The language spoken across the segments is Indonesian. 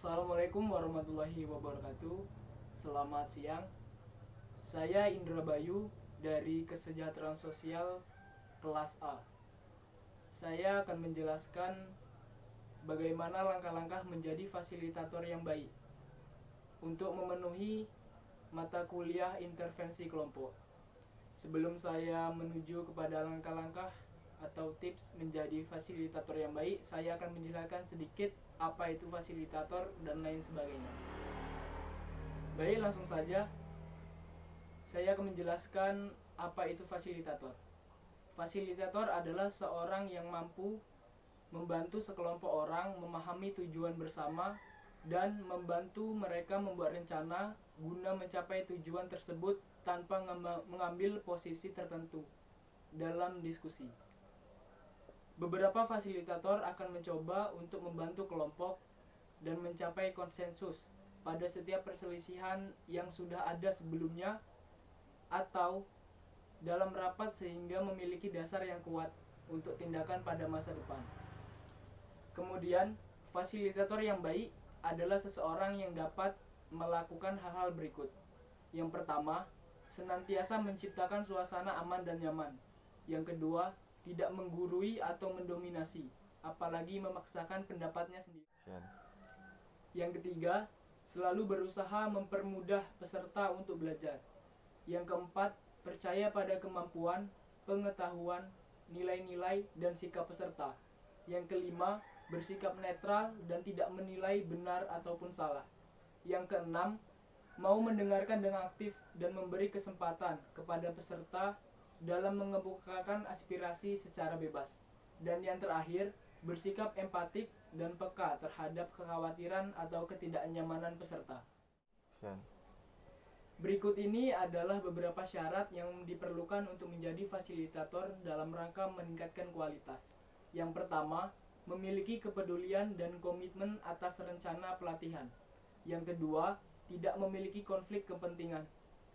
Assalamualaikum warahmatullahi wabarakatuh. Selamat siang. Saya Indra Bayu dari Kesejahteraan Sosial kelas A. Saya akan menjelaskan bagaimana langkah-langkah menjadi fasilitator yang baik untuk memenuhi mata kuliah intervensi kelompok. Sebelum saya menuju kepada langkah-langkah atau tips menjadi fasilitator yang baik, saya akan menjelaskan sedikit apa itu fasilitator dan lain sebagainya. Baik, langsung saja saya akan menjelaskan apa itu fasilitator. Fasilitator adalah seorang yang mampu membantu sekelompok orang memahami tujuan bersama dan membantu mereka membuat rencana guna mencapai tujuan tersebut tanpa mengambil posisi tertentu dalam diskusi. Beberapa fasilitator akan mencoba untuk membantu kelompok dan mencapai konsensus pada setiap perselisihan yang sudah ada sebelumnya atau dalam rapat sehingga memiliki dasar yang kuat untuk tindakan pada masa depan. Kemudian, fasilitator yang baik adalah seseorang yang dapat melakukan hal-hal berikut. Yang pertama, senantiasa menciptakan suasana aman dan nyaman. Yang kedua, tidak menggurui atau mendominasi, apalagi memaksakan pendapatnya sendiri. Yang ketiga, selalu berusaha mempermudah peserta untuk belajar. Yang keempat, percaya pada kemampuan, pengetahuan, nilai-nilai, dan sikap peserta. Yang kelima, bersikap netral dan tidak menilai benar ataupun salah. Yang keenam, mau mendengarkan dengan aktif dan memberi kesempatan kepada peserta dalam mengemukakan aspirasi secara bebas. Dan yang terakhir, bersikap empatik dan peka terhadap kekhawatiran atau ketidaknyamanan peserta. Berikut ini adalah beberapa syarat yang diperlukan untuk menjadi fasilitator dalam rangka meningkatkan kualitas. Yang pertama, memiliki kepedulian dan komitmen atas rencana pelatihan. Yang kedua, tidak memiliki konflik kepentingan.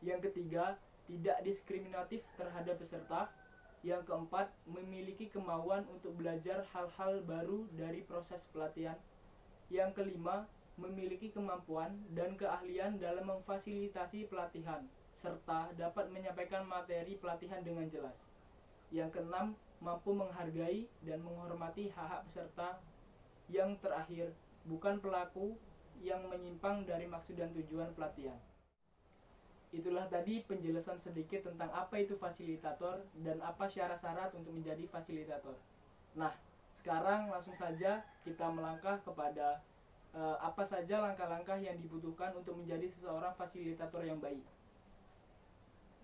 Yang ketiga, tidak diskriminatif terhadap peserta. Yang keempat, memiliki kemauan untuk belajar hal-hal baru dari proses pelatihan. Yang kelima, memiliki kemampuan dan keahlian dalam memfasilitasi pelatihan, serta dapat menyampaikan materi pelatihan dengan jelas. Yang keenam, mampu menghargai dan menghormati hak-hak peserta. Yang terakhir, bukan pelaku yang menyimpang dari maksud dan tujuan pelatihan. Itulah tadi penjelasan sedikit tentang apa itu fasilitator dan apa syarat-syarat untuk menjadi fasilitator. Nah, sekarang langsung saja kita melangkah kepada apa saja langkah-langkah yang dibutuhkan untuk menjadi seseorang fasilitator yang baik.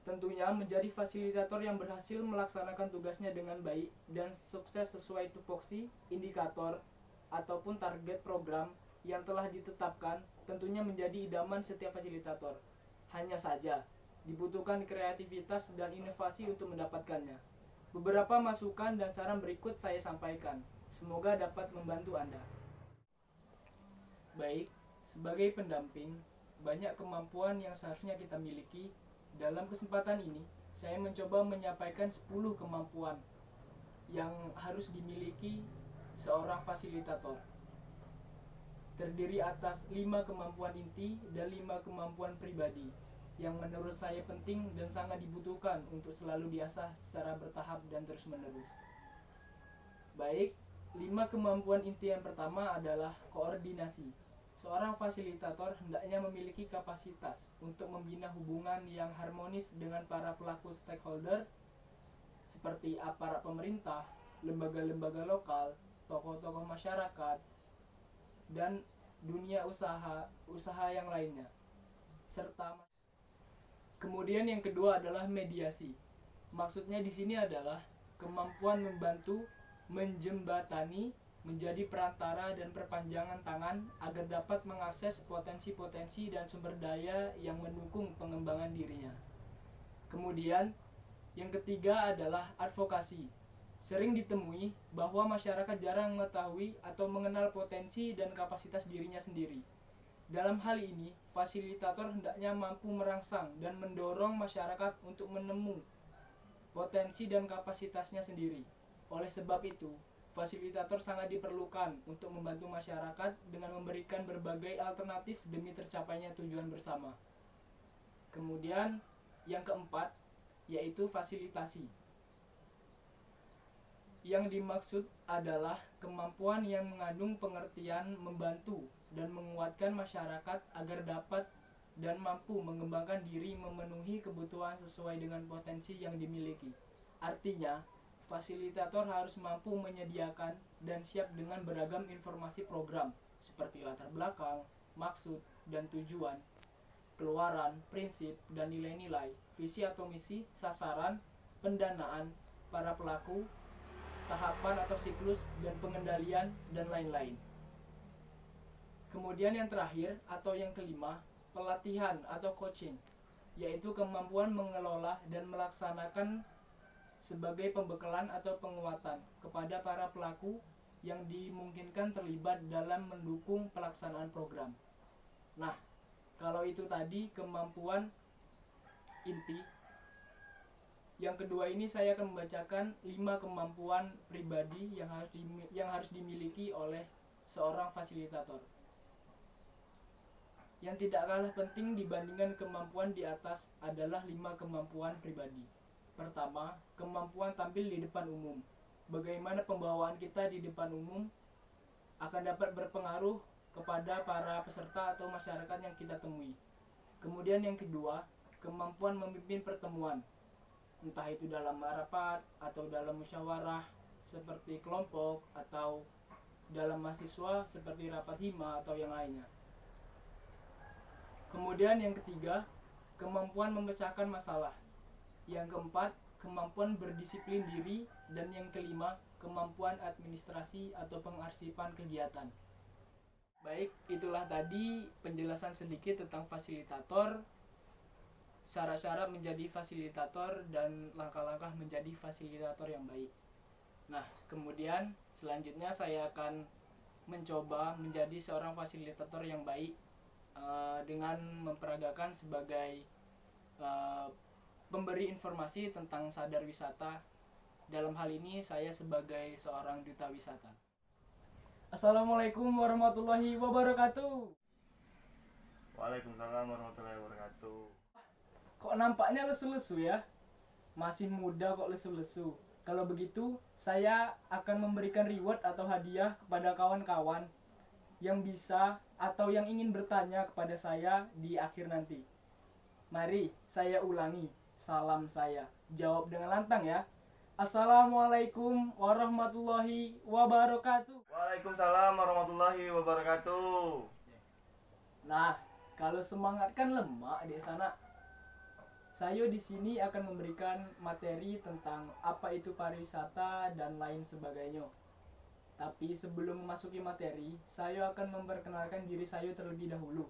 Tentunya menjadi fasilitator yang berhasil melaksanakan tugasnya dengan baik dan sukses sesuai tupoksi, indikator, ataupun target program yang telah ditetapkan tentunya menjadi idaman setiap fasilitator. Hanya saja, dibutuhkan kreativitas dan inovasi untuk mendapatkannya. Beberapa masukan dan saran berikut saya sampaikan. Semoga dapat membantu Anda. Baik, sebagai pendamping, banyak kemampuan yang seharusnya kita miliki. Dalam kesempatan ini, saya mencoba menyampaikan 10 kemampuan yang harus dimiliki seorang fasilitator. Terdiri atas 5 kemampuan inti dan 5 kemampuan pribadi yang menurut saya penting dan sangat dibutuhkan untuk selalu diasah secara bertahap dan terus-menerus. Baik, 5 kemampuan inti yang pertama adalah koordinasi. Seorang fasilitator hendaknya memiliki kapasitas untuk membina hubungan yang harmonis dengan para pelaku stakeholder seperti aparat pemerintah, lembaga-lembaga lokal, tokoh-tokoh masyarakat, dan dunia usaha yang lainnya. Kemudian yang kedua adalah mediasi. Maksudnya di sini adalah kemampuan membantu, menjembatani, menjadi perantara dan perpanjangan tangan agar dapat mengakses potensi-potensi dan sumber daya yang mendukung pengembangan dirinya. Kemudian yang ketiga adalah advokasi. Sering ditemui bahwa masyarakat jarang mengetahui atau mengenal potensi dan kapasitas dirinya sendiri. Dalam hal ini, fasilitator hendaknya mampu merangsang dan mendorong masyarakat untuk menemu potensi dan kapasitasnya sendiri. Oleh sebab itu, fasilitator sangat diperlukan untuk membantu masyarakat dengan memberikan berbagai alternatif demi tercapainya tujuan bersama. Kemudian yang keempat yaitu fasilitasi. Yang dimaksud adalah kemampuan yang mengandung pengertian membantu dan menguatkan masyarakat agar dapat dan mampu mengembangkan diri memenuhi kebutuhan sesuai dengan potensi yang dimiliki. Artinya, fasilitator harus mampu menyediakan dan siap dengan beragam informasi program seperti latar belakang, maksud, dan tujuan, keluaran, prinsip, dan nilai-nilai, visi atau misi, sasaran, pendanaan, para pelaku, tahapan atau siklus, dan pengendalian, dan lain-lain. Kemudian yang terakhir atau yang kelima, pelatihan atau coaching, yaitu kemampuan mengelola dan melaksanakan sebagai pembekalan atau penguatan kepada para pelaku yang dimungkinkan terlibat dalam mendukung pelaksanaan program. Nah, kalau itu tadi kemampuan inti. Yang kedua ini saya akan membacakan 5 kemampuan pribadi yang harus dimiliki oleh seorang fasilitator. Yang tidak kalah penting dibandingkan kemampuan di atas adalah 5 kemampuan pribadi. Pertama, kemampuan tampil di depan umum. Bagaimana pembawaan kita di depan umum akan dapat berpengaruh kepada para peserta atau masyarakat yang kita temui. Kemudian yang kedua, kemampuan memimpin pertemuan. Entah itu dalam rapat atau dalam musyawarah seperti kelompok atau dalam mahasiswa seperti rapat hima atau yang lainnya. Kemudian yang ketiga, kemampuan memecahkan masalah. Yang keempat, kemampuan berdisiplin diri. Dan yang kelima, kemampuan administrasi atau pengarsipan kegiatan. Baik, itulah tadi penjelasan sedikit tentang fasilitator, syarat-syarat menjadi fasilitator, dan langkah-langkah menjadi fasilitator yang baik. Nah, kemudian selanjutnya saya akan mencoba menjadi seorang fasilitator yang baik dengan memperagakan sebagai pemberi informasi tentang sadar wisata. Dalam hal ini saya sebagai seorang duta wisata. Assalamualaikum warahmatullahi wabarakatuh. Waalaikumsalam warahmatullahi wabarakatuh. Kok nampaknya lesu-lesu ya? Masih muda kok lesu-lesu. Kalau begitu, saya akan memberikan reward atau hadiah kepada kawan-kawan yang bisa atau yang ingin bertanya kepada saya di akhir nanti. Mari saya ulangi salam saya. Jawab dengan lantang ya. Assalamualaikum warahmatullahi wabarakatuh. Waalaikumsalam warahmatullahi wabarakatuh. Nah, kalau semangat kan lemah di sana. Saya di sini akan memberikan materi tentang apa itu pariwisata dan lain sebagainya. Tapi sebelum memasuki materi, saya akan memperkenalkan diri saya terlebih dahulu.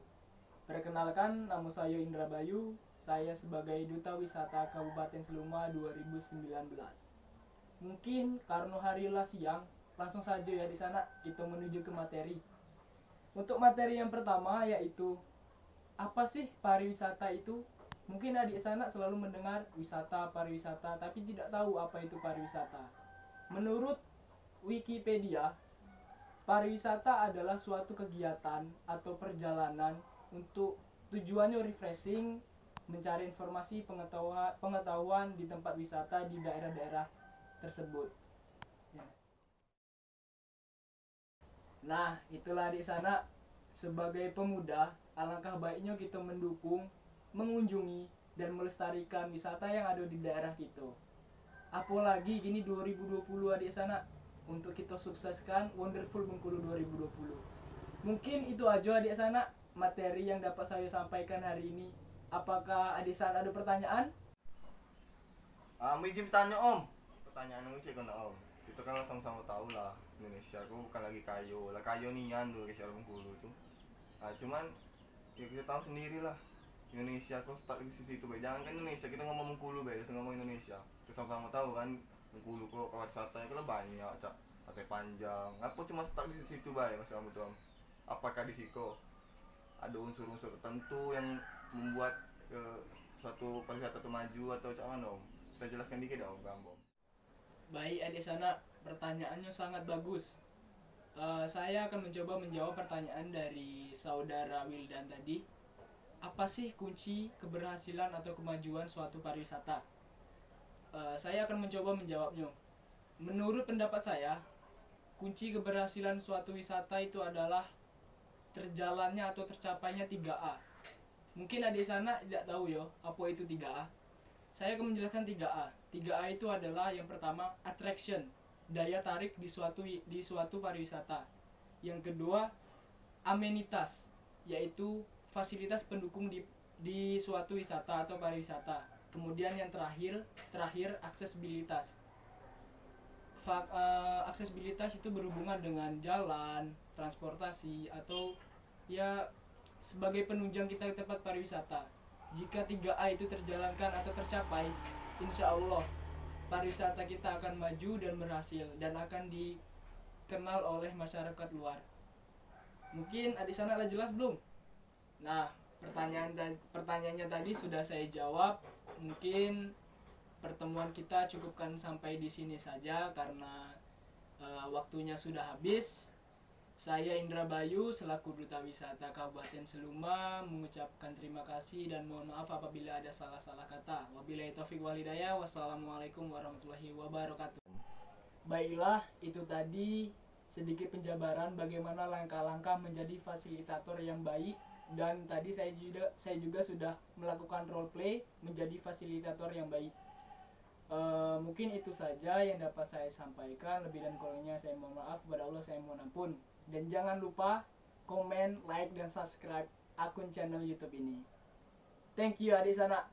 Perkenalkan, nama saya Indra Bayu. Saya sebagai Duta Wisata Kabupaten Seluma 2019. Mungkin karena harilah siang, langsung saja ya di sana kita menuju ke materi. Untuk materi yang pertama yaitu apa sih pariwisata itu? Mungkin adik sana selalu mendengar wisata pariwisata tapi tidak tahu apa itu pariwisata. Menurut Wikipedia, pariwisata adalah suatu kegiatan atau perjalanan untuk tujuannya refreshing, mencari informasi pengetahuan di tempat wisata di daerah-daerah tersebut. Nah, itulah di sana sebagai pemuda, alangkah baiknya kita mendukung, mengunjungi, dan melestarikan wisata yang ada di daerah kita. Apalagi gini 2020 di sana untuk kita sukseskan Wonderful Bengkulu 2020. Mungkin itu aja adik sana materi yang dapat saya sampaikan hari ini. Apakah adik sana ada pertanyaan? Izin tanya om. Pertanyaan sih kan om. Kita kan sama-sama tahu lah Indonesia tuh kan lagi kayo nian dulu ke orang Bengkulu tuh. Nah cuman ya kita tahu sendiri lah Indonesia kok stuck di sisi itu. Jangan kan Indonesia, kita ngomong Bengkulu beda ngomong Indonesia. Kita sama-sama tahu kan Bengkulu kok wisatanya kalau banyak, cak pantai panjang. Apa cuma stuck di situ bae mas kamu tuh? Apakah di situ ada unsur-unsur tertentu yang membuat suatu pariwisata itu maju atau cak mana om? Bisa jelaskan dikit dong, Gambong. Baik adik sana, pertanyaannya sangat bagus. Saya akan mencoba menjawab pertanyaan dari saudara Wildan tadi. Apa sih kunci keberhasilan atau kemajuan suatu pariwisata? Saya akan mencoba menjawabnya. Menurut pendapat saya, kunci keberhasilan suatu wisata itu adalah terjalannya atau tercapainya 3A. Mungkin adik sana tidak tahu ya apa itu 3A. Saya akan menjelaskan 3A. 3A itu adalah yang pertama attraction, daya tarik di suatu pariwisata. Yang kedua amenitas, yaitu fasilitas pendukung di suatu wisata atau pariwisata. Kemudian yang terakhir aksesibilitas. Aksesibilitas itu berhubungan dengan jalan, transportasi, atau ya sebagai penunjang kita ke tempat pariwisata. Jika 3A itu terjalankan atau tercapai, insya Allah pariwisata kita akan maju dan berhasil dan akan dikenal oleh masyarakat luar. Mungkin adik sana lah jelas belum? Nah, pertanyaannya tadi sudah saya jawab. Mungkin pertemuan kita cukupkan sampai di sini saja karena waktunya sudah habis. Saya Indra Bayu selaku Duta Wisata Kabupaten Seluma mengucapkan terima kasih dan mohon maaf apabila ada salah-salah kata. Wabillahi taufiq wal hidayah. Wassalamualaikum warahmatullahi wabarakatuh. Baiklah, itu tadi sedikit penjabaran bagaimana langkah-langkah menjadi fasilitator yang baik, dan tadi saya juga sudah melakukan role play menjadi fasilitator yang baik. Mungkin itu saja yang dapat saya sampaikan. Lebih dan kurangnya saya mohon maaf, kepada Allah saya mohon ampun. Dan jangan lupa komen, like, dan subscribe akun channel YouTube ini. Thank you adik sana.